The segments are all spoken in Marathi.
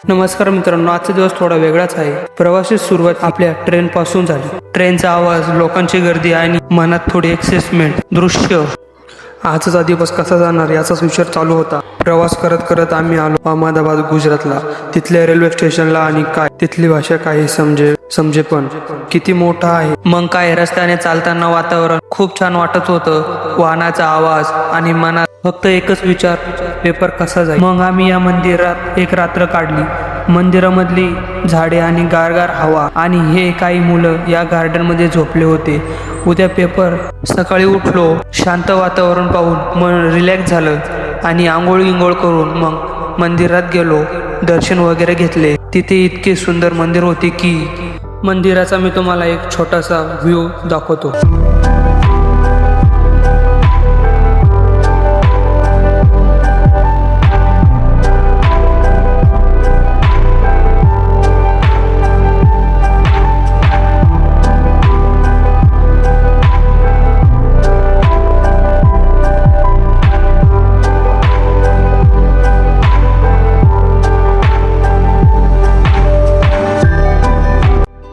नमस्कार मित्रांनो, आजचा दिवस थोडा वेगळाच आहे. प्रवासाची सुरुवात आपल्या ट्रेन पासून झाली. ट्रेनचा आवाज, लोकांची गर्दी आणि मनात थोडी एक्साइटमेंट. दृश्य आजचा दिवस कसा जाणार याचाच विचार चालू होता. प्रवास करत करत आम्ही आलो अहमदाबाद, गुजरातला. तिथल्या रेल्वे स्टेशनला आणि काय तिथली भाषा काही समजे पण किती मोठा आहे. मग काय रस्त्याने चालताना वातावरण खूप छान वाटत होतं. वाहनाचा आवाज आणि मनात फक्त एकच विचार, पेपर कसा जाईल. मग आम्ही या मंदिरात एक रात्र काढली. मंदिरामधली झाडे आणि गारगार हवा आणि हे काही मुलं या गार्डन मध्ये झोपले होते. उद्या पेपर. सकाळी उठलो, शांत वातावरण पाहून मन रिलॅक्स झालं आणि आंघोळ करून मग मंदिरात गेलो. दर्शन वगैरे घेतले. तिथे इतके सुंदर मंदिर होते की मंदिराचा मी तुम्हाला एक छोटासा व्ह्यू दाखवतो.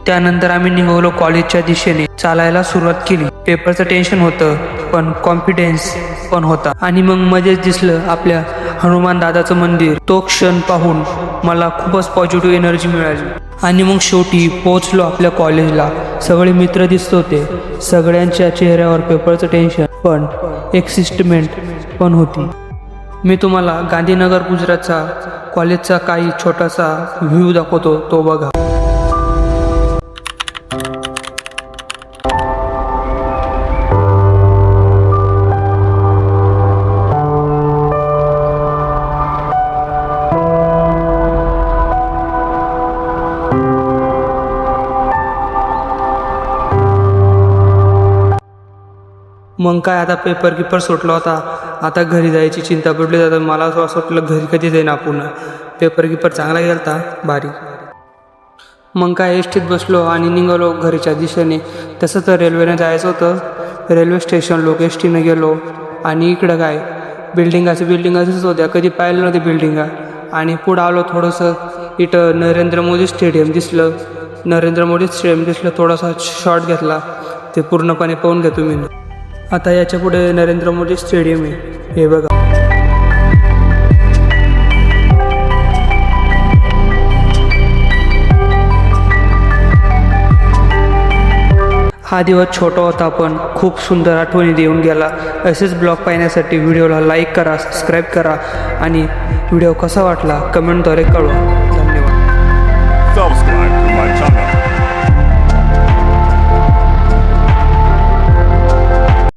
त्यानंतर आम्ही निघालो कॉलेजच्या दिशेने. चालायला सुरुवात केली. पेपरचं टेन्शन होतं पण कॉन्फिडन्स पण होता. आणि मग मध्येच दिसलं आपल्या हनुमान दादाचं मंदिर. तो क्षण पाहून मला खूपच पॉझिटिव्ह एनर्जी मिळाली. आणि मग शेवटी पोहोचलो आपल्या कॉलेजला. सगळे मित्र दिसत होते. सगळ्यांच्या चेहऱ्यावर पेपरचं टेन्शन पण एक्साइटमेंट पण होती. मी तुम्हाला गांधीनगर गुजरातचा कॉलेजचा काही छोटासा व्ह्यू दाखवतो, तो बघा. मग काय, आता पेपर सुटला होता. आता घरी जायची चिंता पडली. आता मला असं वाटलं घरी कधी जाईन आपण. पेपर चांगला गेलता, भारी. मग काय एसटीत बसलो आणि निघालो घरीच्या दिशेने. तसं तर रेल्वेने जायचं होतं. रेल्वे स्टेशन लोक एसटीने गेलो. आणि इकडं काय बिल्डिंगाच होत्या. कधी पाहिलं नव्हती बिल्डिंगा. आणि पुढं आलो थोडंसं. इथं नरेंद्र मोदी स्टेडियम दिसलं. थोडासा शॉट घेतला. ते पूर्णपणे पाहून घ्या तुम्ही. आता याच्या पुढे नरेंद्र मोदी स्टेडियम आहे, हे बघा. हा दिवस छोटा होता पण खूप सुंदर आठवणी देऊन गेला. असेच ब्लॉग पाहण्यासाठी व्हिडिओला लाईक करा, सबस्क्राईब करा आणि व्हिडिओ कसा वाटला कमेंटद्वारे कळवा. धन्यवाद. Subscribe to my channel.